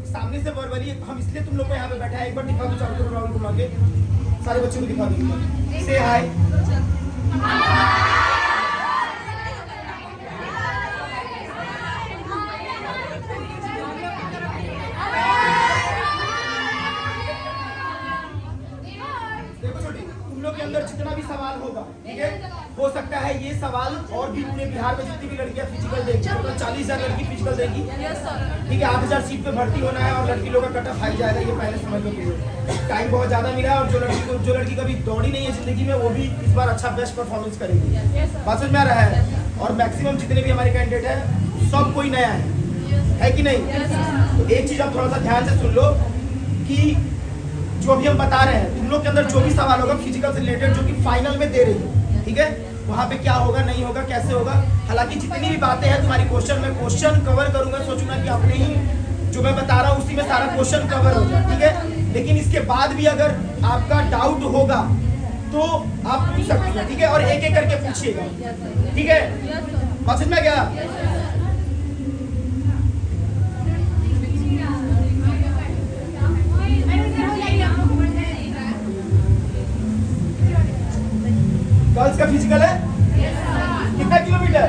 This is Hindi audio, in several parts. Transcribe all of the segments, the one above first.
सामने से वर्बली हम इसलिए तुम लोग को यहाँ पे बैठा है, एक बार दिखा दो चारों तरफ राउंड घुमा के, सारे बच्चों को दिखा दो, से हाय। देखो छोटी, तुम लोग के अंदर जितना भी सवाल होगा, ठीक है, हो सकता है ये सवाल और भी पूरे बिहार में जितनी भी लड़कियां फिजिकल देगी, तो 40,000 लड़की फिजिकल देगी, ठीक है, 8,000 सीट पे भर्ती होना है और लड़की लोग का कट ऑफ हाई जाएगा, ये पहले समझ लो। टाइम बहुत ज्यादा मिला है और जो लड़की कभी दौड़ी नहीं है जिंदगी में, वो भी इस बार अच्छा बेस्ट परफॉर्मेंस करेगी। बात समझ में आ रहा है? और मैक्सिमम जितने भी हमारे कैंडिडेट हैं सब कोई नया है कि नहीं? तो एक चीज आप थोड़ा सा ध्यान से सुन लो कि जो भी हम बता रहे हैं, तुम लोग के अंदर जो भी सवाल होगा फिजिकल से रिलेटेड जो कि फाइनल में दे रही है, ठीक है, वहाँ पे क्या होगा, नहीं होगा, कैसे होगा, हालांकि जितनी भी बातें हैं तुम्हारी क्वेश्चन में क्वेश्चन कवर करूंगा, सोचूंगा कि अपने ही जो मैं बता रहा हूँ उसी में सारा क्वेश्चन कवर होगा, ठीक है। लेकिन इसके बाद भी अगर आपका डाउट होगा तो आप पूछ सकते हैं, ठीक है, और एक एक करके पूछिएगा, ठीक है, समझ में क्या? गर्ल्स का फिजिकल है कितना किलोमीटर?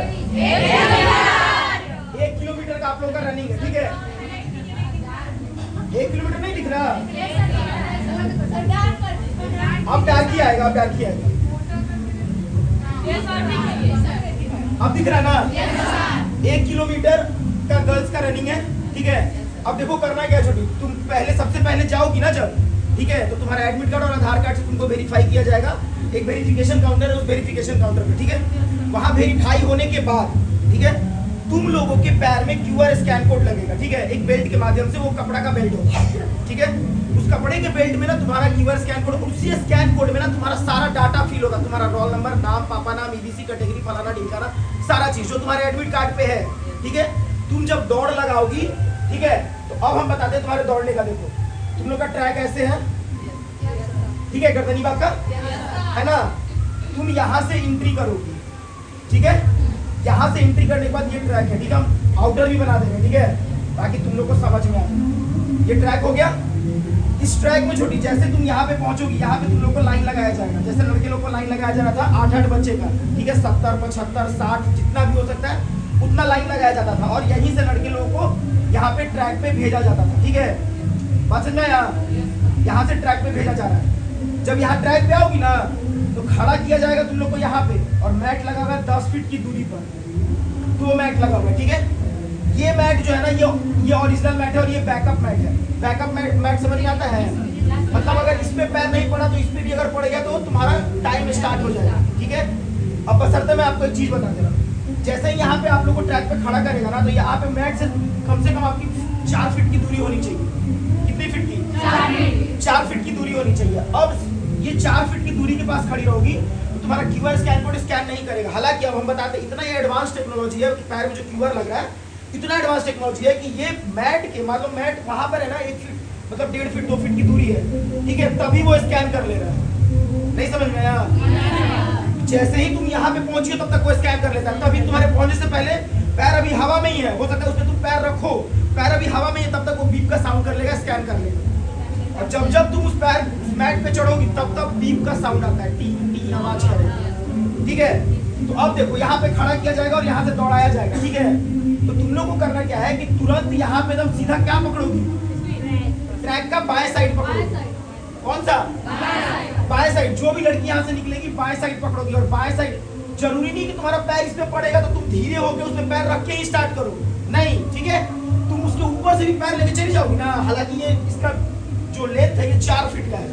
1 किलोमीटर का आप लोगों का रनिंग है, ठीक है। 1 किलोमीटर नहीं दिख रहा, अब डार्क ही आएगा, अब डार्क ही आएगा, अब दिख रहा ना? 1 किलोमीटर का गर्ल्स का रनिंग है, ठीक है। अब देखो करना क्या छोटी, तुम पहले सबसे पहले जाओगी ना जब, ठीक है, तो तुम्हारा एडमिट कार्ड और आधार कार्ड से तुमको वेरीफाई किया जाएगा, एक वेरिफिकेशन काउंटर है, उस वेरिफिकेशन काउंटर पे, ठीक है, वहां वेरीफाई होने के बाद, ठीक है, तुम लोगों के पैर में QR स्कैन कोड लगेगा, ठीक है, एक बेल्ट के माध्यम से, वो कपड़ा का बेल्ट होगा, ठीक है, उस कपड़े के बेल्ट में ना तुम्हारा QR स्कैन कोड, उसी स्कैन कोड में ना तुम्हारा सारा डाटा फिल होगा, तुम्हारा रोल नंबर, नाम, पापा नाम, EBC कैटेगरी, फलाना ढिमकाना, सारा चीज जो तुम्हारे एडमिट कार्ड पे है, ठीक है। तुम जब दौड़ लगाओगी, ठीक है, तो अब हम बताते हैं तुम्हारे दौड़ने का। देखो तुम लोग का ट्रैक ऐसे है, ठीक है, गर्दनी बाग का है ना, तुम यहाँ से एंट्री करोगी, ठीक है, यहाँ से एंट्री करने के बाद ये ट्रैक है, ठीक है, हम आउटर भी बना देंगे, ठीक है, ताकि तुम लोग को समझ में आए। ये ट्रैक हो गया। इस ट्रैक में छोटी जैसे तुम यहाँ पे पहुंचोगी, यहाँ पे तुम लोग को लाइन लगाया जाएगा, जैसे लड़के लोग को लाइन लगाया जा रहा था 8-8 बच्चे का, ठीक है, 70, 75, 60 जितना भी हो सकता है उतना लाइन लगाया जाता था, और यहीं से लड़के लोगों को यहाँ पे ट्रैक पे भेजा जाता था, ठीक है, बात समझ में आया? यहाँ से ट्रैक पे भेजा जा रहा है। जब यहाँ ट्रैक पे आओगी ना तो खड़ा किया जाएगा तुम लोग को यहाँ पे, और मैट लगा हुआ है 10 फीट की दूरी पर, 2 मैट लगा हुआ है, ठीक है। ये मैट जो है ना, ये ओरिजिनल मैट है और ये बैकअप मैट है। बैकअप मैट समझ में आता है? मतलब अगर इस पे पैर नहीं पड़ा तो इस पे भी अगर पड़ेगा तो तुम्हारा टाइम स्टार्ट हो जाएगा, ठीक है। अब बशर्ते मैं आपको एक चीज बता दे रहा हूँ, जैसे ही यहाँ पे आप लोग को ट्रैक पे खड़ा करेगा ना, तो यहाँ पे मैट से कम आपकी 4 फीट की दूरी होनी चाहिए। कितनी फीट की? 4 फीट की दूरी होनी चाहिए। अब ये 4 फीट की दूरी के पास खड़ी रहोगी तो तुम्हारा QR स्कैन कोड स्कैन नहीं करेगा। हालांकि अब हम बताते हैं, इतना ये एडवांस टेक्नोलॉजी है कि पैर में जो QR लग रहा है, इतना एडवांस टेक्नोलॉजी है कि ये मैट के, मान लो मैट वहां पर है ना 1 फीट, मतलब 1.5 फीट 2 फीट की दूरी है, ठीक है, तभी वो स्कैन कर ले रहा है। नहीं समझ में आया? जैसे ही तुम यहाँ पे पहुंची हो तब तक वो स्कैन कर लेता है। तभी तुम्हारे पहुंचने से पहले पैर अभी हवा में ही है, हो सकता है उसमें तुम पैर रखो, पैर अभी हवा में ही है, तब तक वो बीप का साउंड कर लेगा, स्कैन कर लेगा। और जब तुम उस मैट पे चढ़ोगी तब बीप का साउंड आता है, टी टी आवाज करेगा, ठीक है। तो अब देखो यहाँ पे खड़ा किया जाएगा और यहाँ से दौड़ाया जाएगा, ठीक है। तो तुम लोग को करना क्या है कि तुरंत यहाँ पे एकदम सीधा क्या पकड़ोगी? ट्रैक का बाएं साइड पकड़ोगी। कौन सा? बाएं साइड। जो भी लड़की यहाँ से निकलेगी बाएं साइड पकड़ोगी, और बाएं साइड जरूरी नहीं कि तुम्हारा पैर इसमें पड़ेगा तो तुम धीरे होकर उसमें पैर रख के ही स्टार्ट करो, नहीं, ठीक है। तुम उसके ऊपर से भी पैर लेके चली जाओगी ना, हालांकि ये इसका जो लेंथ है ये 4 फीट का है,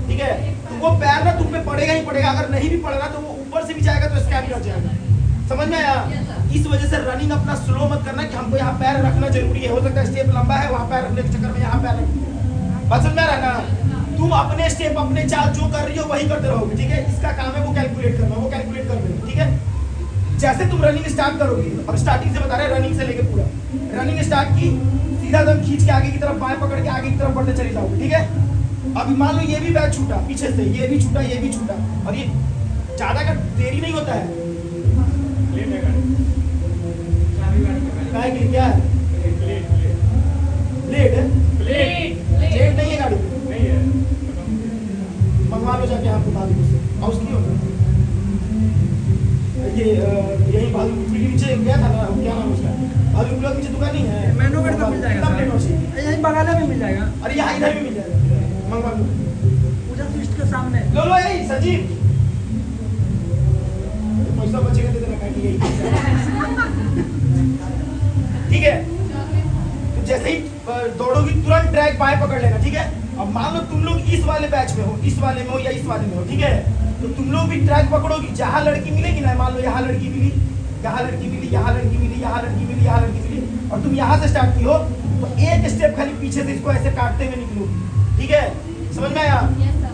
ठीक है। तो वो पैर ना तुम पे पड़ेगा ही पड़ेगा, अगर नहीं भी पड़ेगा तो वो ऊपर से भी जाएगा तो स्कैन कर जाएगा। समझ में आया? इस वजह से रनिंग अपना स्लो मत करना कि हमको यहाँ पैर रखना जरूरी है, हो सकता है स्टेप लंबा है, वहाँ पैर रखने के चक्कर में यहाँ पैर रखना। बात समझ में आ रहा है ना? तुम अपने स्टेप अपने चाल जो कर रही हो वही करते रहोगे, ठीक है। इसका काम है वो कैलकुलेट करना, वो कैलकुलेट कर लेना, ठीक है। जैसे तुम रनिंग स्टार्ट करोगे, अब स्टार्टिंग से बता रहे हैं, रनिंग से लेके पूरा रनिंग स्टार्ट की, सीधा दम खींच के आगे की तरफ बाएं पकड़ के आगे की तरफ बढ़ते चले जाओगे, ठीक है। अभी मान लो ये भी बैग छूटा पीछे से, ये भी छूटा, ये भी छूटा, और ये ज्यादा का देरी नहीं होता है, क्या है? लेट है बगल में मिल जाएगा। अरे यहाँ इधर भी मिल जाएगा, मंगवा लो। पूजा स्विस्ट के सामने लो लो यही सजीव, पैसा बचेगा दे देना काटी यही। ठीक है, तो जैसे ही दौड़ोगी तुरंत ट्रैक बाएं पकड़ लेना, ठीक है। अब मान लो तुम लोग इस वाले बैच में हो, इस वाले में हो या इस वाले में हो, ठीक है, तो तुम लोग भी ट्रैक पकड़ोगी, जहाँ लड़की मिलेगी ना, मान लो यहाँ लड़की मिली, यहाँ लड़की मिली, यहाँ लड़की मिली, यहाँ लड़की मिली, यहाँ लड़की मिली, और तुम यहाँ से स्टार्ट की हो, तो एक स्टेप खाली पीछे से इसको ऐसे काटते हुए निकलो, ठीक है, समझ में आया?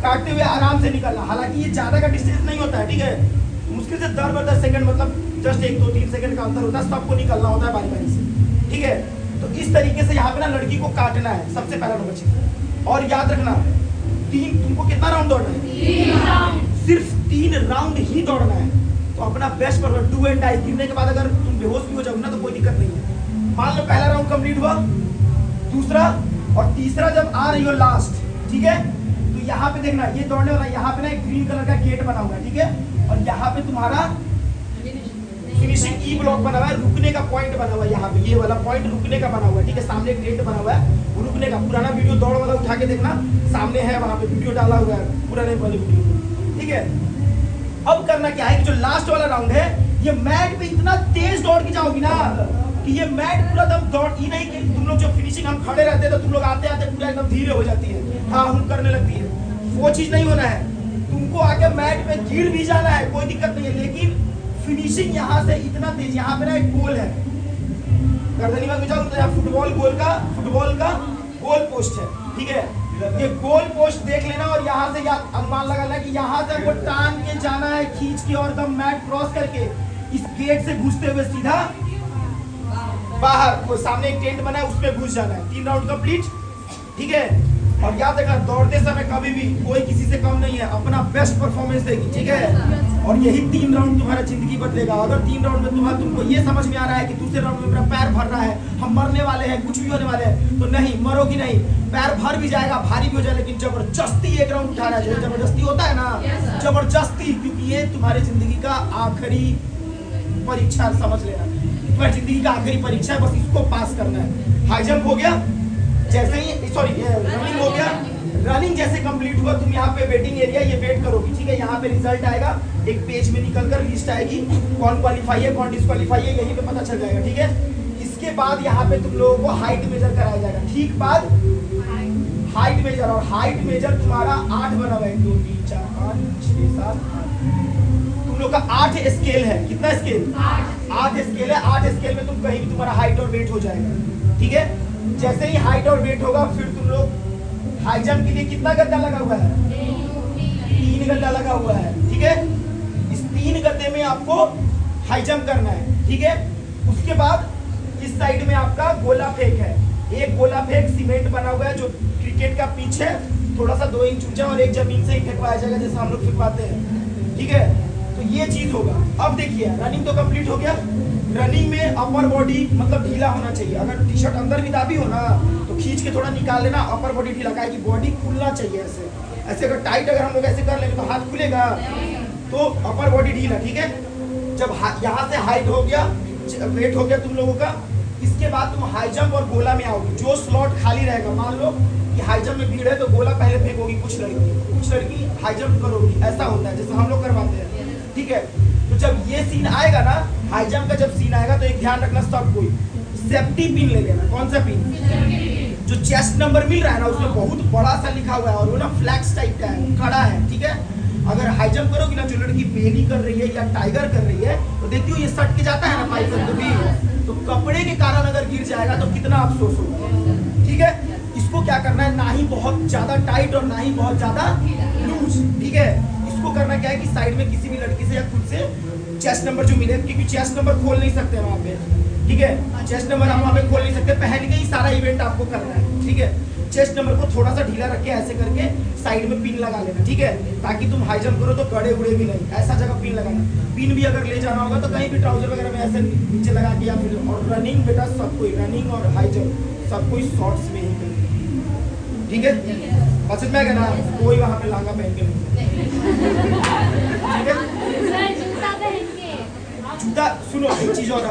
काटते हुए आराम से निकलना। हालांकि ये ज्यादा का डिस्टेंस नहीं होता है, ठीक है, मुश्किल से 10 सेकंड, मतलब जस्ट 1-2-3 सेकंड का अंतर होता है, सबको निकलना होता है बारी बारी से, ठीक है। तो इस तरीके से यहाँ पे ना लड़की को काटना है, सबसे पहला नंबर चीज। और याद रखना, तुमको कितना राउंड दौड़ना है? 3 राउंड, सिर्फ 3 राउंड ही दौड़ना है। तो अपना बेस्ट पर डू एंड डाई। गिरने के बाद अगर तुम बेहोश भी हो जाओगे ना तो कोई दिक्कत नहीं है। मान लो पहला राउंड कंप्लीट हुआ, दूसरा और तीसरा जब आ रही हो लास्ट, ठीक है, तो यहाँ पे देखना, ये दौड़ने वाला, यहाँ पे ना एक ग्रीन कलर का गेट बना हुआ है, ठीक है, और यहाँ पे तुम्हारा फिनिशिंग ई ब्लॉक बना हुआ है, रुकने का पॉइंट बना हुआ है, यहाँ पे ये वाला पॉइंट रुकने का बना हुआ है, ठीक है, सामने एक गेट बना हुआ है, वो रुकने का। पुराना वीडियो दौड़ वाला उठा के देखना, सामने है, वहाँ पे वीडियो डाला हुआ है, पुराने वाले वीडियो, ठीक है। अब करना क्या है कि जो लास्ट वाला राउंड है, ये मैट पे इतना तेज दौड़ के जाओगी ना कि ये मैट पूरा दम दौड़ ही नहीं कि तुम लोग जो फिनिशिंग हम खड़े रहते हैं तो तुम लोग आते आते पूरा एकदम धीरे हो जाती है, हाँ हम करने लगती है, वो चीज नहीं होना है। तुमको आके मैट पे गिर भी जाना है, कोई दिक्कत नहीं है, लेकिन फिनिशिंग यहाँ से इतना तेज, यहाँ पे ना एक गोल है, गर्दनी में जाओ तो यहाँ फुटबॉल का गोल पोस्ट है, ठीक है, ये गोल पोस्ट देख लेना और यहाँ से अनुमान लगाना कि यहाँ से वो टांग के जाना है, खींच के, और एकदम मैट क्रॉस करके इस गेट से घुसते हुए सीधा बाहर, वो सामने एक टेंट बना है उसमें घुस जाना है। 3 राउंड कंप्लीट, ठीक है। और याद रखना, दौड़ते समय कभी भी कोई किसी से कम नहीं है, अपना बेस्ट परफॉर्मेंस देगी, ठीक है। और यही 3 राउंड तुम्हारा जिंदगी बदलेगा। अगर 3 राउंड में तुमको ये समझ में आ रहा है कि दूसरे राउंड में मेरा पैर भर रहा है, हम मरने वाले हैं, कुछ भी होने वाले हैं, तो नहीं, मरोगी नहीं, पैर भर भी जाएगा, भारी भी हो जाएगा, लेकिन जबरदस्ती एक राउंड उठाना है। जबरदस्ती होता है ना, जबरदस्ती, क्योंकि ये तुम्हारी जिंदगी का आखिरी परीक्षा, समझ लेना, तुम्हारी जिंदगी का आखिरी परीक्षा है, बस इसको पास करना है। हाई जंप हो गया, जैसे ही रनिंग हो गया, रनिंग जैसे कंप्लीट हुआ, तुम यहाँ पे वेटिंग एरिया, ये वेट करोगी, ठीक है, यहाँ पे रिजल्ट आएगा, एक पेज में निकलकर लिस्ट आएगी, कौन क्वालिफाई है कौन डिस्क्वालीफाई है, यहीं पे पता चल जाएगा, ठीक है। इसके बाद यहाँ पे तुम लोगों को हाइट मेजर कराया जाएगा, ठीक, बाद हाइट मेजर, और हाइट मेजर तुम्हारा 8 बना हुआ है, 1 2 3 4 5 6 7 8, तुम लोग का 8 स्केल है, कितना स्केल? 8 स्केल है, 8 स्केल में तुम कहीं भी तुम्हारा हाइट और वेट हो जाएगा, ठीक है। जैसे ही हाइट और वेट होगा, फिर तुम लोग हाई जंप के लिए कितना गड्ढा लगा हुआ है? 3 गड्ढा लगा हुआ है, ठीक है। इस 3 गड्ढे में आपको हाई जंप करना है, ठीक है। उसके बाद इस साइड में आपका गोला फेंक है, एक गोला फेंक सीमेंट बना हुआ है जो क्रिकेट का पिच है, थोड़ा सा 2 इंच ऊंचा, और एक जमीन से ही फेंकवाया जाएगा जैसे हम लोग फेंकवाते हैं, ठीक है। तो ये चीज होगा। अब देखिए, रनिंग तो कंप्लीट हो गया, रनिंग में अपर बॉडी मतलब ढीला होना चाहिए, अगर टी शर्ट अंदर भी दाबी हो ना तो खींच के थोड़ा निकाल लेना, अपर बॉडी ढीला, का कि बॉडी खुलना चाहिए, ऐसे अगर टाइट अगर हम लोग ऐसे कर लेंगे तो हाथ खुलेगा, तो अपर बॉडी ढीला, ठीक है। जब यहाँ से हाइट हो गया, वेट हो गया तुम लोगों का, इसके बाद तुम हाई जंप और गोला में आओगे, जो स्लॉट खाली रहेगा, मान लो कि हाई जंप में भीड़ है तो गोला पहले फेंकोगी, कुछ लड़की हाई जंप करोगी, ऐसा होता है जैसे हम लोग करवाते हैं, ठीक है। तो जब ये सीन आएगा ना, हाई जंप का जब सीन आएगा, तो एक ध्यान रखना, सब कोई सेफ्टी पिन ले लेना। कौन सा पिन? जो चेस्ट नंबर मिल रहा है ना, उसमें बहुत बड़ा सा लिखा हुआ है, और वो ना फ्लैक्स टाइप का है, खड़ा है, ठीक है। अगर हाई जंप करोगी ना, जो लड़की बेली कर रही है या टाइगर कर रही है, तो देखती हो ये सट के जाता है ना पाइथन, तो कपड़े के कारण अगर गिर जाएगा तो कितना अफसोस होगा, ठीक है। इसको क्या करना है, ना ही बहुत ज्यादा टाइट और ना ही बहुत ज्यादा लूज, ठीक है। इसको करना क्या है कि साइड में किसी भी लड़की से या खुद से चेस्ट नंबर जो मिले, क्योंकि चेस्ट नंबर खोल नहीं सकते वहाँ पे, ठीक है, चेस्ट नंबर आप वहाँ पे खोल नहीं सकते, पहन के ही सारा इवेंट आपको करना है, ठीक है। चेस्ट नंबर को थोड़ा सा ढीला रख के ऐसे करके साइड में पिन लगा लेना, ठीक है, ताकि तुम हाई जंप करो तो गड़े उड़े भी नहीं, ऐसा जगह पिन लगाना। पिन भी अगर ले जाना होगा तो कहीं भी ट्राउजर वगैरह में ऐसे नीचे लगा के, या फिर, और रनिंग बेटा सब कोई, रनिंग और हाई जंप सब कोई शॉर्ट्स में ही करें, ठीक है। पसंद में ना कोई वहाँ पे लहंगा पहन के नहीं, ठीक है। जूता, सुनो एक चीज और,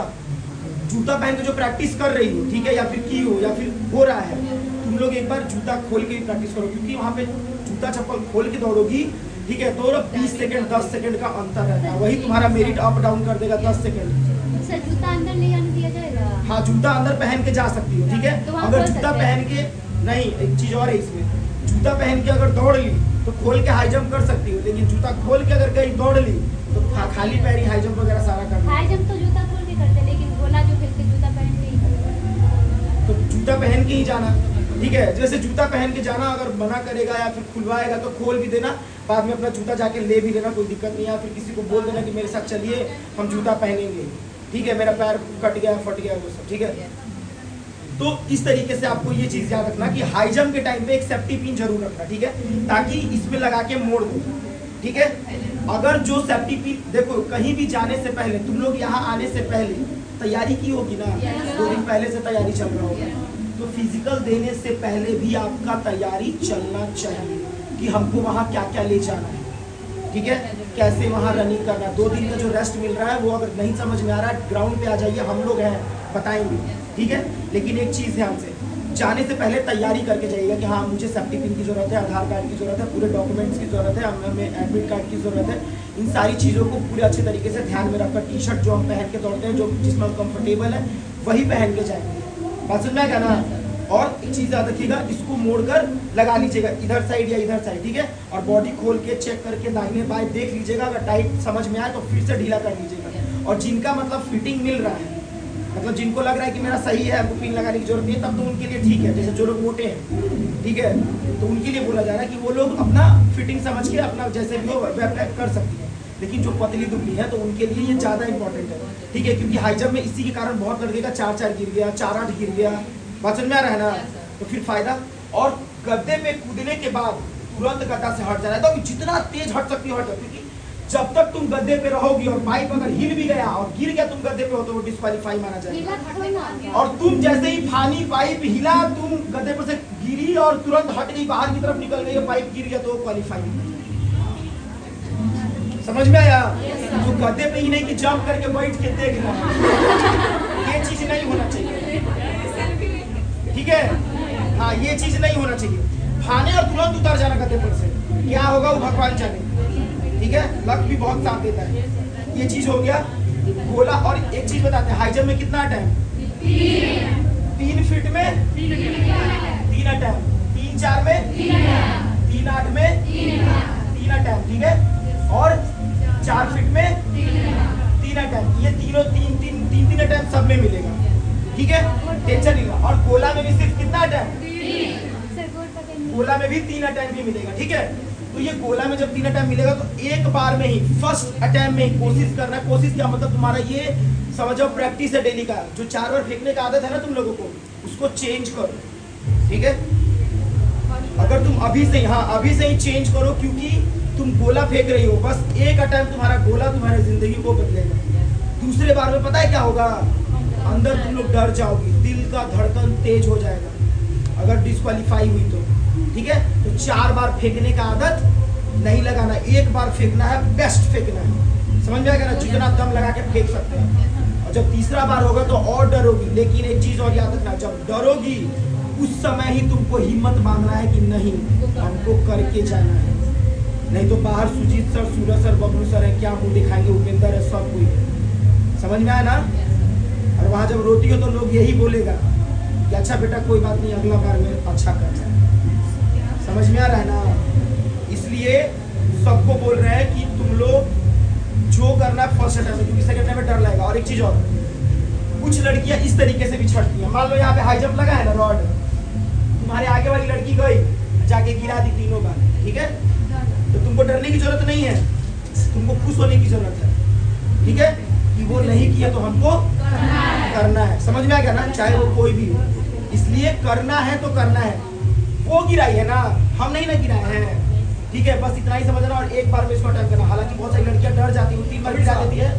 जूता पहन के जो प्रैक्टिस कर रही हो, ठीक है, या फिर की हो या फिर हो रहा है, तुम तुम लोग एक बार जूता खोल के प्रैक्टिस करो, क्योंकि वहाँ पे जूता चप्पल खोल के दौड़ोगी, ठीक है, तो 20 सेकंड 10 सेकंड का अंतर रहता है, वही तुम्हारा मेरिट अप डाउन कर देगा 10 सेकंड। सर जूता अंदर नहीं आने दिया जाएगा? हाँ, जूता अंदर पहन के जा सकती हो, ठीक है। तो वहाँ अगर खोल जूता सकते हैं? पहन के नहीं, एक चीज और है इसमें, जूता पहन के अगर दौड़ ली तो खोल के हाई जंप कर सकती हो, लेकिन जूता खोल के अगर कहीं दौड़ ली तो खाली पैर ही हाई जंप वगैरह सारा करना। हाई जंप तो जूता खोल के करते, लेकिन गोला जो खेलते जूता पहन के ही करते। तो जूता पहन के ही जाना, ठीक है। जैसे जूता पहन के जाना, अगर मना करेगा या फिर खुलवाएगा तो खोल भी देना, बाद में अपना जूता जाके ले भी लेना, कोई दिक्कत नहीं है। फिर किसी को बोल देना कि मेरे साथ चलिए, हम जूता पहनेंगे, ठीक है, मेरा पैर कट गया फट गया वो सब, ठीक है। तो इस तरीके से आपको ये चीज याद रखना कि हाई जंप के टाइम पे एक सेफ्टी पिन जरूर रखना, ठीक है, ताकि इसमें लगा के मोड़ दो, ठीक है। अगर जो सेफ्टी पिन, देखो कहीं भी जाने से पहले तुम लोग यहाँ आने से पहले तैयारी की होगी ना, 2 दिन पहले से तैयारी चल रहा होगा, तो फिजिकल देने से पहले भी आपका तैयारी चलना चाहिए कि हमको वहाँ क्या क्या ले जाना है, ठीक है, कैसे वहाँ रनिंग करना। 2 दिन का जो रेस्ट मिल रहा है वो अगर नहीं समझ में आ रहा है, ग्राउंड पे आ जाइए, हम लोग हैं बताएंगे, ठीक है। लेकिन एक चीज़ ध्यान से, जाने से पहले तैयारी करके जाइएगा कि हाँ मुझे सेफ्टी पिन की ज़रूरत है, आधार कार्ड की ज़रूरत है, पूरे डॉक्यूमेंट्स की ज़रूरत है, हमें एडमिट कार्ड की ज़रूरत है। इन सारी चीज़ों को पूरे अच्छे तरीके से ध्यान में रखकर टी शर्ट जो हम पहन के दौड़ते हैं, जो जिसमें कंफर्टेबल है वही पहन के जाएंगे, बात समझ में आएगा ना। और एक चीज़ याद रखिएगा, इसको मोड़कर लगा लीजिएगा इधर साइड या इधर साइड, ठीक है। और बॉडी खोल के चेक करके दाहिने बाएं देख लीजिएगा, अगर टाइट समझ में आए तो फिर से ढीला कर लीजिएगा। और जिनका मतलब फिटिंग मिल रहा है, मतलब जिनको लग रहा है कि मेरा सही है, हमको पिन लगाने की जरूरत नहीं है, तब तो उनके लिए ठीक है। जैसे जो लोग मोटे हैं, ठीक है, तो उनके लिए बोला जा रहा है कि वो लोग अपना फिटिंग समझ के अपना जैसे भी हो वह पैक कर सकती है। लेकिन जो पतली दुबली है तो उनके लिए ये ज़्यादा इंपॉर्टेंट है, ठीक है, क्योंकि हाई जंप में इसी के कारण बहुत लड़के का 4-4 गिर गया, 4-8 गिर गया, बात समझ में आ रहा है ना, तो फिर फायदा। और गद्दे पे कूदने के बाद तुरंत गद्दा से हट जाना है, तो जितना तेज हट सकती हो हट जाओ, क्योंकि जब तक तुम गद्दे पे रहोगी और पाइप अगर हिल भी गया और गिर गया तुम गद्दे पे हो तो वो डिस्क्वालीफाई माना जाएगा। और तुम जैसे ही फानी पाइप हिला, तुम गद्दे पर से गिरी और तुरंत हट गई, बाहर की तरफ निकल गई, पाइप गिर गया तो वो क्वालिफाई। समझ में आया? तो गद्दे पे ही नहीं कि जंप करके बैठ के देख रहा, ये चीज नहीं होना चाहिए, ठीक है। हाँ, ये चीज नहीं होना चाहिए। फाने और तुरंत उतर जाना गद्दे पर से, क्या होगा वो भगवान जाने, ठीक है। लक भी बहुत साथ देता है। ये चीज हो गया गोला। और एक चीज बताते हैं, हाई जंप में कितना टाइम? 3 फीट में 3 अटैम्प्ट, 3-4 में 3-8 में 3 अटैम्प्ट, ठीक है। और 4 फीट में 3 अटैम्प्ट, ये तीनों 3 अटैम्प्ट सब में मिलेगा, ठीक है, टेंशन नहीं लो। और गोला में भी सिर्फ कितना अटैम्प्ट? गोला में भी 3 अटैम्प्ट ही मिलेगा, ठीक है। तो ये गोला में जब 3 अटैम्प्ट मिलेगा तो एक बार में ही फर्स्ट अटैम्प्ट में ही कोशिश करना है। कोशिश क्या मतलब, तुम्हारा ये समझो प्रैक्टिस है डेली का, जो 4 बार फेंकने का आदत है ना तुम लोगों को, उसको चेंज करो, ठीक है। अगर तुम अभी से ही चेंज करो, क्योंकि तुम गोला फेंक रही हो, बस एक अटैम्प्ट तुम्हारा गोला तुम्हारी जिंदगी को बदलेगा। दूसरे बार में पता है क्या होगा? अंदर तुम लोग डर जाओगी, दिल का धड़कन तेज हो जाएगा अगर डिस्क्वालीफाई हुई तो, ठीक है। तो 4 बार फेंकने का आदत नहीं लगाना, एक बार फेंकना है, बेस्ट फेंकना है, समझ में आएगा ना, जितना दम लगा के फेंक सकते हैं। और जब तीसरा बार होगा तो और डरोगी, लेकिन एक चीज और याद रखना, जब डरोगी उस समय ही तुमको हिम्मत मांगना है कि नहीं हमको करके जाना है। नहीं तो बाहर सुजीत सर, सूरज सर, बबलू सर है, क्या मुंह दिखाएंगे, उपेंद्र है, सब कोई है, समझ में आया ना। और वहाँ जब रोती हो तो लोग यही बोलेगा कि अच्छा बेटा कोई बात नहीं, अगला बार में अच्छा करना, समझ में आ रहा है ना। इसलिए सबको बोल रहे हैं कि तुम लोग जो करना है फर्स्ट अटैम्प्ट में, क्योंकि सेकंड अटैम्प्ट में डर लगेगा। और एक चीज और, कुछ लड़कियां इस तरीके से भी छटती हैं। मान लो यहाँ पे हाई जंप लगा है ना, रॉड, तुम्हारे आगे वाली लड़की गई जाके गिरा दी तीनों बार, ठीक है, तो तुमको डरने की जरूरत नहीं है, तुमको खुश होने की जरूरत है, ठीक है, कि वो नहीं किया तो हमको करना है। समझ में आ गया ना, चाहे वो कोई भी हो, इसलिए करना है तो करना है। वो गिराई है ना, हम नहीं ना गिराए हैं, ठीक है, बस इतना ही समझना। और एक बार में इसको अटैम्प्ट करना। हालांकि बहुत सारी लड़कियां डर जाती हैं, 3 बार गिरा देती है,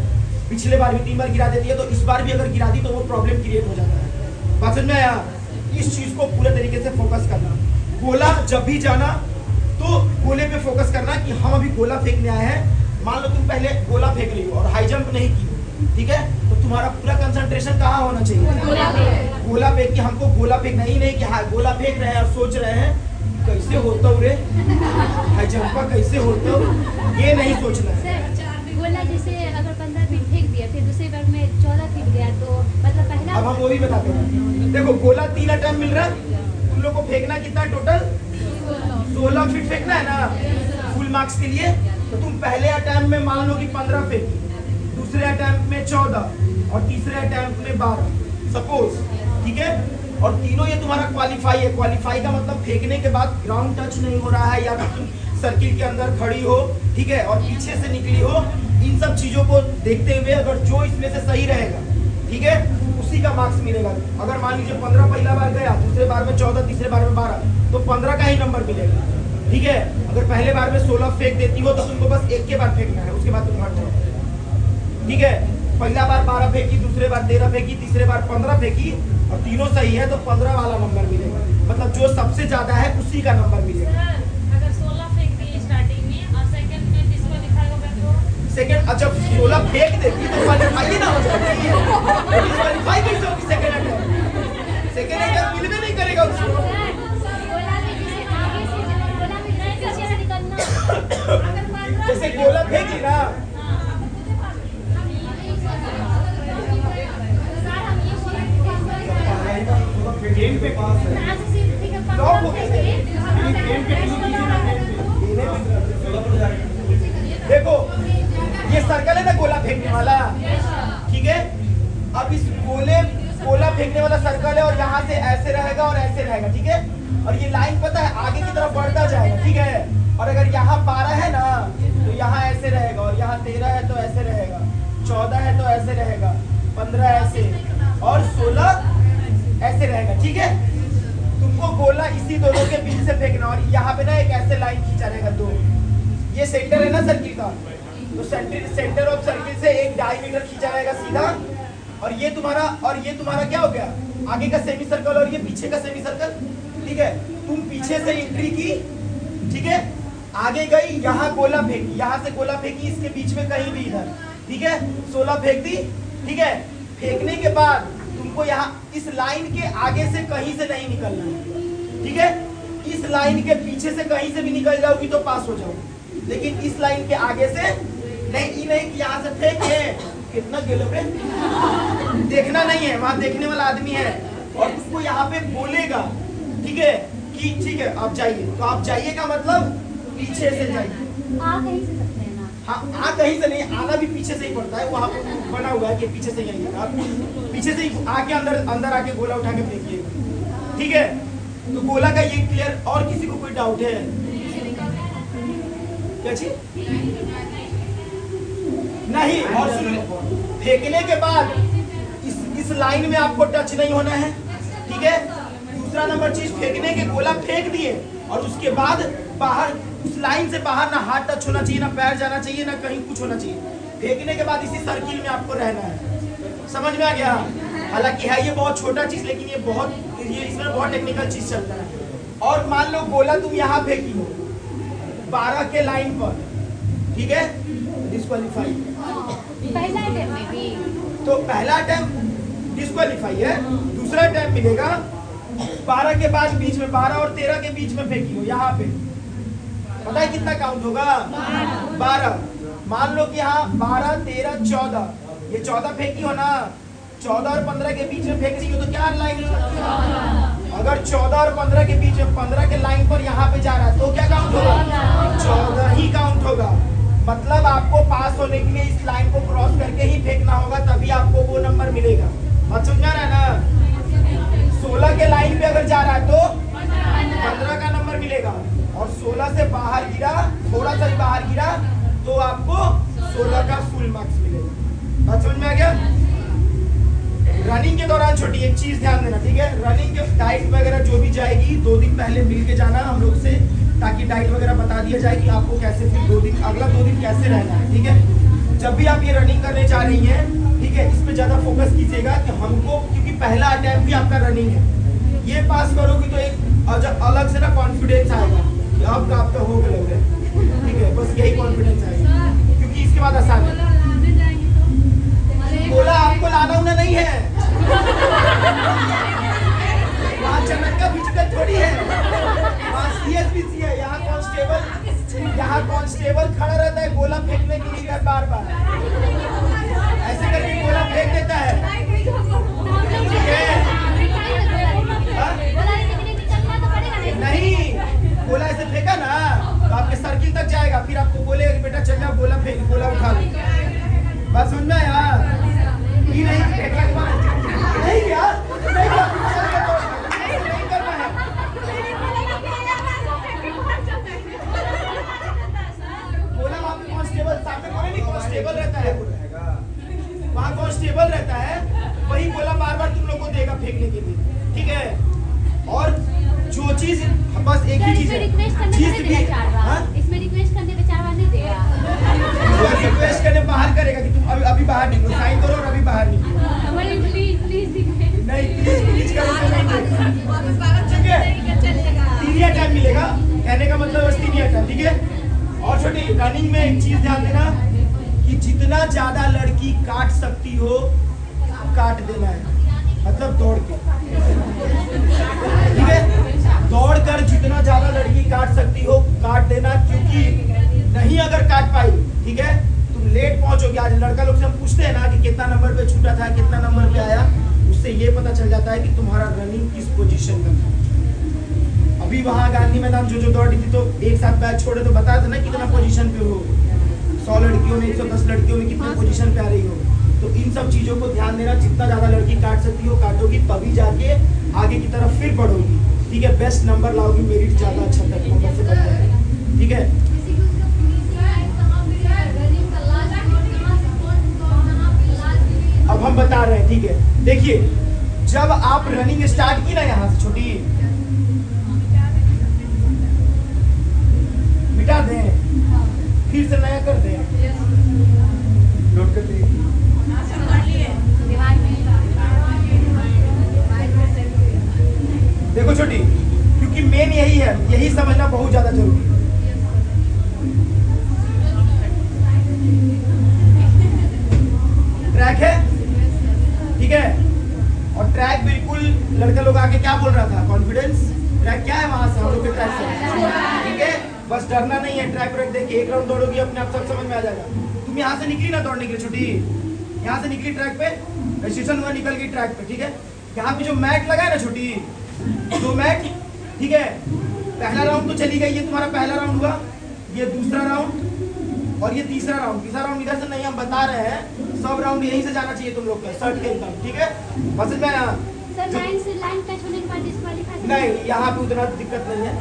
पिछले बार भी 3 बार गिरा देती है, तो इस बार भी अगर गिरा दी तो वो प्रॉब्लम क्रिएट हो जाता है। बात समझ में आया? इस चीज को पूरे तरीके से फोकस करना। गोला जब भी जाना तो गोले पे फोकस करना कि हम अभी गोला फेंकने आए हैं। मान लो तुम पहले गोला फेंक रही हो और हाई जंप नहीं की, ठीक है, तो तुम्हारा पूरा कंसंट्रेशन कहाँ होना चाहिए? गोला फेंक के हमको गोला फेंकना ही नहीं कि हाँ गोला फेंक रहे हैं और सोच रहे हैं कैसे होता रे हाई जंपा कैसे होता ये नहीं सोचना है। सर गोला जैसे अगर 15 फीट फेंक दिया फिर दूसरे बार में 14 फीट गया तो मतलब पहला। अब हम वो भी बताते हैं। देखो गोला 3 अटैम्प्ट मिल रहा है, तुम लोग को फेंकना कितना टोटल 16 फीट फेंकना है ना फुल मार्क्स के लिए। तो तुम पहले अटैम्प्ट में मान लो कि 15 फेंकी, दूसरे अटैम्प्ट में 14 और तीसरे अटैम्प्ट में 12 सपोज, ठीक है। और तीनों ये तुम्हारा क्वालिफाई है। क्वालिफाई का मतलब फेंकने के बाद ग्राउंड टच नहीं हो रहा है या फिर तुम सर्किल के अंदर खड़ी हो, ठीक है, और पीछे से निकली हो, इन सब चीजों को देखते हुए अगर जो इसमें से सही रहेगा, ठीक है, उसी का मार्क्स मिलेगा। अगर मान लीजिए 15 पहला बार गया, दूसरे बार में 14, तीसरे बार में 12, तो 15 का ही नंबर मिलेगा, ठीक है। अगर पहले बार में 16 फेंक देती हो तो तुमको बस एक के बार फेंकना है, उसके बाद तुम हट जाओ, ठीक है। पहला बार 12 फेंकी, दूसरे बार 13 फेंकी, तीसरे बार 15 फेंकी और तीनों सही है तो 15 वाला नंबर मिलेगा। मतलब जो सबसे ज्यादा है उसी का नंबर मिलेगा। अगर 16 फेंक दी स्टार्टिंग में और सेकंड में डिस्क्वालीफाई हो गया तो सेकंड अच्छा 16 फेंक देती तो क्वालिफाई ना हो जाती है। डिस्क्वालीफाई कैसे होगी सेकंड अटैम्प्ट? सेकंड अटैम्प्ट मिलने नहीं करेगा उसको। गोला में जैसे आगे से गोला में पीछे से निकलना। जैसे गोला फेंक ली ना, गेम पे पास है। लॉक हो गया गेम पे देखो ये सर्कल है ना गोला फेंकने वाला, ठीक है। अब इस गोला फेंकने वाला सर्कल है और यहाँ से ऐसे रहेगा और ऐसे रहेगा, ठीक है। और ये लाइन पता है आगे की तरफ बढ़ता जाएगा, ठीक है। और अगर यहाँ 12 है ना तो यहाँ ऐसे रहेगा, और यहाँ 13 है तो ऐसे रहेगा, 14 है तो ऐसे रहेगा, 15 ऐसे और 16 ऐसे रहेगा, ठीक है। तुमको गोला इसी दोनों के बीच से फेंकना और यहाँ पे ना एक ऐसे लाइन खींचा रहेगा दो। ये सेंटर है ना सर्किल का, तो सेंटर ऑफ सर्किल से एक डायमीटर खींचा रहेगा सीधा। और ये तुम्हारा क्या हो गया आगे का सेमी सर्कल और ये पीछे का सेमी सर्कल, ठीक है। तुम पीछे से एंट्री की, ठीक है, आगे गई, यहाँ गोला फेंकी, यहाँ से गोला फेंकी इसके बीच में कहीं भी इधर, ठीक है। 16 फेंक दी, ठीक है। फेंकने के बाद तुमको यहाँ इस लाइन के आगे से कहीं से नहीं निकलना है, ठीक है। इस लाइन के पीछे से कहीं से भी निकल जाओगी तो पास हो जाओगी, लेकिन इस लाइन के आगे से नहीं कि यहाँ से फेंके कितना गिलोगे देखना नहीं है, वहां देखने वाला आदमी है और तुमको यहाँ पे बोलेगा, ठीक है, कि ठीक है आप जाइए। तो आप जाइए का मतलब पीछे से जाइए। आ कहीं से सकते हैं ना। हाँ आ कहीं से नहीं, आना भी पीछे से ही पड़ता है, वहाँ बना हुआ है कि पीछे से ही आइएगा। आप पीछे से ही आके अंदर आके गोला उठा के फेंकिएगा, ठीक है। तो गोला का ये क्लियर। और किसी को कोई डाउट है क्या चीज? नहीं। और फेंकने के बाद इस लाइन में आपको टच नहीं होना है, ठीक है। दूसरा नंबर चीज, फेंकने के गोला फेंक दिए और उसके बाद बाहर उस लाइन से बाहर ना हाथ टच होना चाहिए, ना पैर जाना चाहिए, ना कहीं कुछ होना चाहिए। फेंकने के बाद इसी सर्किल में आपको रहना है। समझ में आ गया? हालांकि है ये बहुत छोटा चीज, लेकिन ये इसमें बहुत टेक्निकल चीज चलता है। और मान लो गोला तुम यहाँ फेंकी हो 12 के लाइन पर, ठीक है, डिस्क्वालीफाई। पहला अटेम्प्ट में भी तो पहला अटेम्प्ट डिस्क्वालीफाई है, दूसरा अटेम्प्ट मिलेगा 12 के बाद बीच में 12 और 13 के बीच में फेंकी हो यहाँ पे, पता है कितना काउंट होगा? 12। मान लो कि हाँ 12, 13, 14, ये 14 फेंकी हो ना, 14 और 15 के बीच में फेंक रही हो तो क्या लाइन? अगर 14 और 15 के बीच में 15 के लाइन पर यहाँ पे जा रहा है तो क्या काउंट होगा? 14 ही काउंट होगा। मतलब आपको पास होने के लिए इस लाइन को क्रॉस करके ही फेंकना होगा, तभी आपको वो नंबर मिलेगा। मत समझा रहा है ना? 16 के लाइन पे अगर जा रहा है तो 15 का नंबर मिलेगा, और 16 से बाहर गिरा, थोड़ा सा भी बाहर गिरा तो आपको 16 का फुल मार्क्स मिलेगा। बात समझ में आ गया? रनिंग के दौरान छोटी एक चीज ध्यान देना, ठीक है। रनिंग के डाइट वगैरह जो भी जाएगी 2 दिन पहले मिल के जाना हम लोग से, ताकि डाइट वगैरह बता दिया जाए कि आपको कैसे फिर 2 दिन अगला 2 दिन कैसे रहना है, ठीक है। जब भी आप ये रनिंग करने जा रही हैं, ठीक है, इस पे ज्यादा फोकस कीजिएगा कि हमको, क्योंकि पहला अटेम्प्ट भी आपका रनिंग है, ये पास करोगी तो एक अलग से ना कॉन्फिडेंस आएगा कि अब आपका हो गया लग रहा है, ठीक है। बस यही कॉन्फिडेंस आएगा, क्योंकि इसके बाद आसान है। बोला आपको लाना उना नहीं है यहाँ कांस्टेबल खड़ा रहता है गोला फेंकने के लिए बार बार, ऐसे करके गोला फेंक देता है। ठीक है नहीं, गोला ऐसे फेंका ना तो आपके सर्किल तक जाएगा, फिर आपको बोलेगा कि बेटा चल जाओ गोला फेंक, गोला उठा लो। बात समझ में आया? ये नहीं फेंकने के बाद नहीं क्या नहीं करना है। गोला वहाँ पे कांस्टेबल सामने बोले नहीं, कांस्टेबल रहता है, वहाँ कांस्टेबल रहता है, वही गोला बार बार तुम लोग को देगा फेंकने के लिए। ठीक है, और जो चीज बस एक ही चीज है, जिस भी इसमें रिक्वेस्ट करने पे 4 बार नहीं देगा। रिक्वेस्ट करने बाहर करेगा कि तुम अभी बाहर निकलो, साइन करो और अभी बाहर निकलो। नहीं प्लीज करो तो नहीं देगा। ठीक है, 3 टाइम मिलेगा, कहने का मतलब बस 3 टाइम। ठीक है, और छोटी रनिंग में एक चीज ध्यान देना कि जितना ज्यादा लड़की काट सकती हो काट देना है, मतलब दौड़ के। ठीक है, दौड़ कर जितना ज्यादा लड़की काट सकती हो काट देना, क्योंकि नहीं अगर काट पाई, ठीक है, तुम लेट पहुंचोगे। आज लड़का लोग से हम पूछते हैं ना कि कितना नंबर पे छूटा था, कितना नंबर पे आया, उससे ये पता चल जाता है कि तुम्हारा रनिंग किस पोजीशन में था। अभी वहां गांधी मैदान जो दौड़ रही थी तो एक साथ बैच छोड़े तो बताया था ना कितना पोजीशन पे हो, 100 लड़कियों में 110 लड़कियों में कितने पोजीशन पे आ रही हो। तो इन सब चीजों को ध्यान देना, जितना ज्यादा लड़की काट सकती हो काटोगी, तभी जाके आगे की तरफ फिर बढ़ोगी। ठीक है, बेस्ट नंबर लाओगी, मेरिट ज्यादा अच्छा तक नंबर से बढ़ जाएगा। ठीक है, अब हम बता रहे हैं। ठीक है, देखिए जब आप रनिंग स्टार्ट की ना यहाँ से छोटी, मिटा दें फिर से नया कर दें, नोट कर दें। देखो छोटी, क्योंकि मेन यही है, यही समझना बहुत ज्यादा जरूरी है। ट्रैक है, ठीक है, और ट्रैक बिल्कुल लड़का लोग आके क्या बोल रहा था, कॉन्फिडेंस। ट्रैक क्या है वहां से हम लोग के ट्रैक से, ठीक है, बस डरना नहीं है। ट्रैक पर देखिए 1 राउंड दौड़ोगी अपने आप सब समझ में आ जाएगा। तुम यहाँ से निकली ना दौड़ने के लिए छोटी, यहाँ से निकली ट्रैक पे, रजिस्ट्रेशन हुआ, निकल गई ट्रैक पे। ठीक है, यहाँ पे जो मैट लगा है ना छोटी, 2 मैट, ठीक है, पहला राउंड तो चली गई, ये तुम्हारा पहला राउंड हुआ, ये दूसरा राउंड और ये तीसरा राउंड। तीसरा राउंड इधर से नहीं हम बता रहे हैं, सब राउंड यहीं से जाना चाहिए तुम लोग का, शर्ट के एकदम। ठीक है, बस मैं सर लाइन से लाइन टच होने के बाद डिस्क्वालीफाई नहीं, यहाँ पे उतना दिक्कत नहीं है।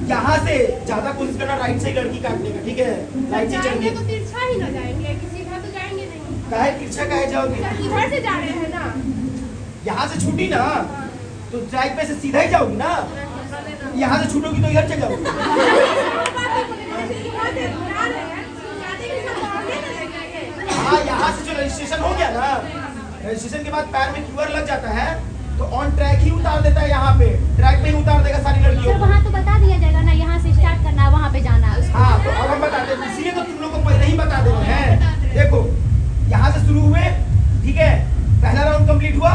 यहाँ से ज्यादा कोशिश करना राइट से लड़की काटने का। ठीक है, राइट से चलेंगे तो तिरछा ही ना जाएंगे, किसी का तो जाएंगे नहीं। काहे तिरछा काहे जाओगे, इधर से जा रहे हैं ना, यहाँ से छूटी ना तो ट्रैक पे से सीधा ही जाओगी ना, यहाँ से छूटोगी तो इधर चल जाओगी। हाँ, यहाँ से जो रजिस्ट्रेशन हो गया ना, रजिस्ट्रेशन के बाद पैर में QR लग जाता है तो ऑन ट्रैक ही उतार देता है, यहाँ पे ट्रैक पे ही उतार देगा सारी लड़कियों को। वहाँ तो बता दिया जाएगा ना, यहाँ से स्टार्ट करना है, वहाँ पे जाना है। हाँ, तो अब हम बताते हैं, इसलिए तो तुम लोग को पहले ही बता दे रहे हैं। देखो यहाँ से शुरू हुए, ठीक है, पहला राउंड कंप्लीट हुआ,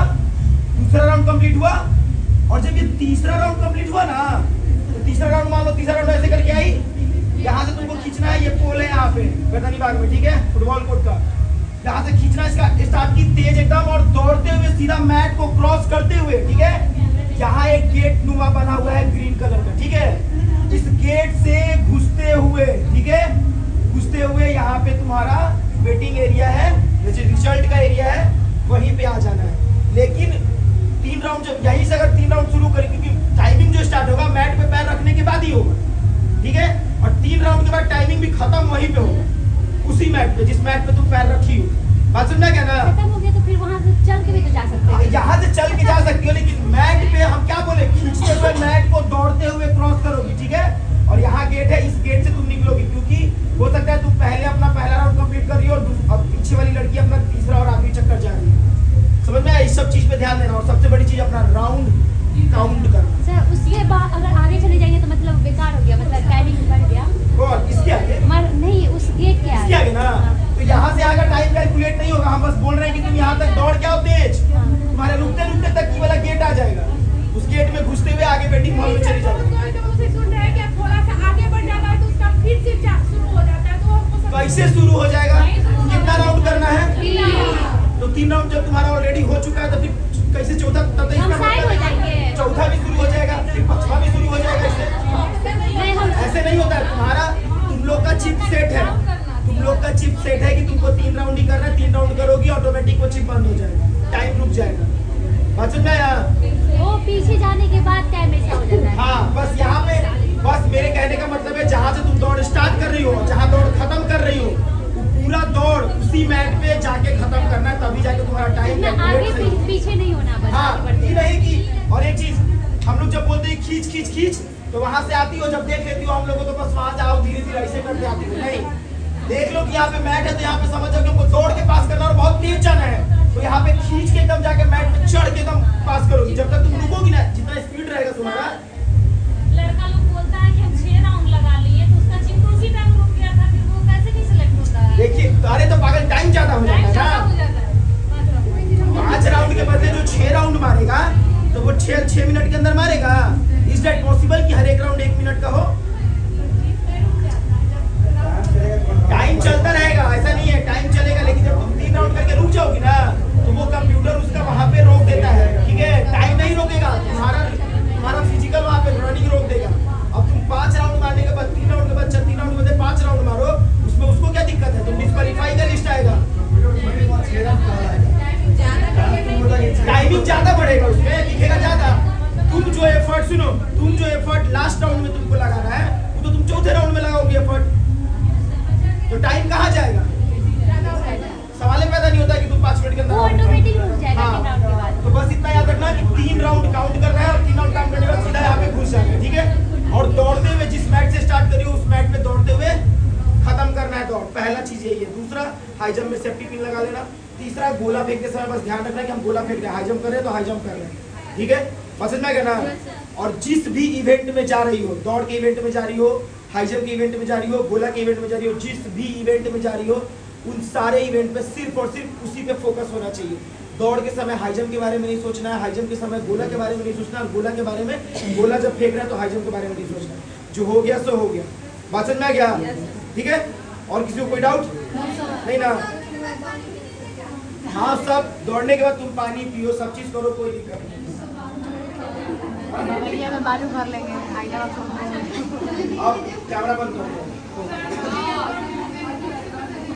दूसरा राउंड कंप्लीट हुआ, और जब ये तीसरा राउंड कंप्लीट हुआ ना, तो तीसरा राउंड मान लो, तीसरा राउंड ऐसे करके आई, यहाँ से तुमको खींचना है, ये पोल है यहाँ पे गर्दनी बाग में, ठीक है, फुटबॉल कोर्ट का, यहाँ से खींचना इसका स्टार्ट की तेज एकदम, और दौड़ते हुए सीधा मैट को क्रॉस करते हुए, ठीक है, यहाँ एक गेट नुमा बना हुआ है ग्रीन कलर का, ठीक है, इस गेट से घुसते हुए, ठीक है, घुसते हुए यहाँ पे तुम्हारा वेटिंग एरिया है, रिजल्ट का एरिया है, वहीं पे आ जाना है। लेकिन 3 राउंड जब यहीं से अगर 3 राउंड शुरू करें, क्योंकि टाइमिंग जो स्टार्ट होगा मैट पे पैर रखने के बाद ही होगा, ठीक है, और 3 राउंड के बाद टाइमिंग भी खत्म वहीं पे होगा, उसी मैट पे जिस मैट पे तुम पैर रखी हो। बात सुनना क्या ना, खत्म हो गया तो फिर वहाँ से चल के भी तो जा सकते हैं। यहाँ से चल के जा सकती हो, लेकिन मैट पे हम क्या बोले, खींचते हुए मैट को दौड़ते हुए क्रॉस करोगी, ठीक है, और यहाँ गेट है, इस गेट से तुम निकलोगी, क्योंकि हो सकता है तुम पहले अपना पहला राउंड कंप्लीट कर रही हो, अब पीछे वाली लड़की अपना तीसरा और आखिरी चक्कर जा रही है। समझ में आया, इस सब चीज पे ध्यान देना, और सबसे बड़ी चीज अपना राउंड काउंट करना। सर उसके बाद अगर आगे चले जाएंगे तो मतलब बेकार हो गया, मतलब टाइमिंग बढ़ गया। और इसके आगे नहीं, उस गेट के इसके आगे ना, तो यहाँ से अगर टाइम कैलकुलेट नहीं होगा, हम बस बोल रहे हैं कि तुम यहाँ तक दौड़ के आओ तेज, तुम्हारे रुकते रुकते तक की वाला गेट आ जाएगा, उस गेट में घुसते हुए आगे वेटिंग हॉल में चली जाओ। मुझे सुन रहे हैं कि थोड़ा सा आगे बढ़ जाता है तो उसका फिर जैसे चौथा तब तो हम इसका साइड हो मतलब जाएंगे। चौथा भी शुरू हो जाएगा, फिर पांचवा भी शुरू हो जाएगा इससे। नहीं हम ऐसे नहीं होता है। तुम्हारा तुम लोग का चिप सेट है, तुम लोग का चिप सेट है कि तुमको 3 राउंड ही करना है, 3 राउंड करोगी ऑटोमेटिक वो चिप बंद हो जाएगा, टाइम रुक जाएगा। बात समझ में आया? वो पीछे जाने के बाद टाइम ऐसा हो जाता है। हाँ, बस यहाँ पे बस मेरे कहने का मतलब है जहाँ से तुम दौड़ स्टार्ट कर रही हो, जहाँ दौड़ खत्म कर रही हो, वो पूरा दौड़ उसी मैट पे जाके खत्म करना है, तभी जाके तुम्हारा टाइम इसमें आगे पीछे नहीं होना बस। हाँ, आगे बढ़ते ये हैं। नहीं कि और एक चीज हम लोग जब बोलते हैं खींच खींच खींच, तो वहां से आती हो, जब देख लेती हो हम लोगों तो बस वहां जाओ धीरे धीरे ऐसे करते आती हो। नहीं, देख लो कि यहाँ पे मैट है तो यहाँ पे समझ जाओ कि हमको दौड़ के पास करना और बहुत तेज जाना है, तो यहाँ पे खींच के एकदम जाके मैट पे चढ़ के एकदम पास करोगी। जब तक तुम रुकोगी ना, जितना स्पीड रहेगा तुम्हारा। लड़का लोग बोलता है कि हम 6 राउंड लगा लिए तो उसका जिम उसी टाइम रुक गया था, फिर वो कैसे नहीं सिलेक्ट होता है? देखिए अरे तो पागल टाइम ज्यादा हो टाइम जाता ज्यादा हो है जाता है। ना। 5 राउंड के बदले जो 6 राउंड मारेगा तो वो 6 मिनट के अंदर मारेगा। इज दैट पॉसिबल कि हर एक राउंड 1 मिनट का हो? टाइम चलता रहेगा, ऐसा नहीं है, टाइम चलेगा, लेकिन जब तुम 3 राउंड करके रुक जाओगी ना तो वो कंप्यूटर उसका वहां पे रोक देता है। ठीक है, टाइम नहीं रोकेगा, तुम्हारा फिजिकल वहां पे रनिंग रोक देगा। अब तुम 5 राउंड मारने के बाद 3 राउंड के बाद 3 राउंड के बाद 5 राउंड मारो, उसमें उसको क्या दिक्कत है? तुम डिस्क्वालीफाई का लिस्ट आएगा, टाइमिंग ज्यादा बढ़ेगा, उसमें दिखेगा ज्यादा। तुम जो एफर्ट सुनो, तुम जो एफर्ट लास्ट राउंड में तुमको लगाना है वो तो तुम चौथे राउंड में लगाओगे एफर्ट, तो टाइम कहाँ जाएगा? सवाल ही पैदा नहीं होता कि तुम 5 मिनट के अंदर वो ऑटोमेटिक रुक जाएगा 3 राउंड के बाद। तो बस इतना याद रखना कि 3 राउंड काउंट करना है और 3 राउंड काउंट करने के बाद सीधा यहाँ पे घुस जाना है। ठीक है, और दौड़ते हुए जिस मैट से स्टार्ट करी हो उस मैट पे दौड़ते हुए खत्म करना है दौड़। पहला चीज यही है। दूसरा, हाई जंप में सेफ्टी पिन लगा लेना। तीसरा, गोला फेंकते समय बस ध्यान रखना कि हम गोला फेंक रहे हैं, हाई जंप कर रहे हैं तो हाई जंप कर रहे हैं। ठीक है, पसंद में करना। और जिस भी इवेंट में जा रही हो, दौड़ के इवेंट में जा रही हो, हाई जंप के इवेंट में जा रही हो, गोला के इवेंट में जा रही हो, जिस भी इवेंट में जा रही हो, उन सारे इवेंट पे सिर्फ और सिर्फ उसी पे फोकस होना चाहिए। दौड़ के समय हाई जंप के बारे में नहीं सोचना है, हाई जंप के समय गोला के बारे में नहीं सोचना, और गोला के बारे में, गोला जब फेंक रहा है तो हाई जंप के बारे में नहीं सोचना। जो हो गया सो हो गया। बात समझ में आ गया? ठीक है, और किसी को कोई डाउट नहीं ना? हाँ, सब दौड़ने के बाद तुम पानी पियो, सब चीज करो, कोई दिक्कत नहीं। में बालू भर लेंगे। अब कैमरा बंद कर दो।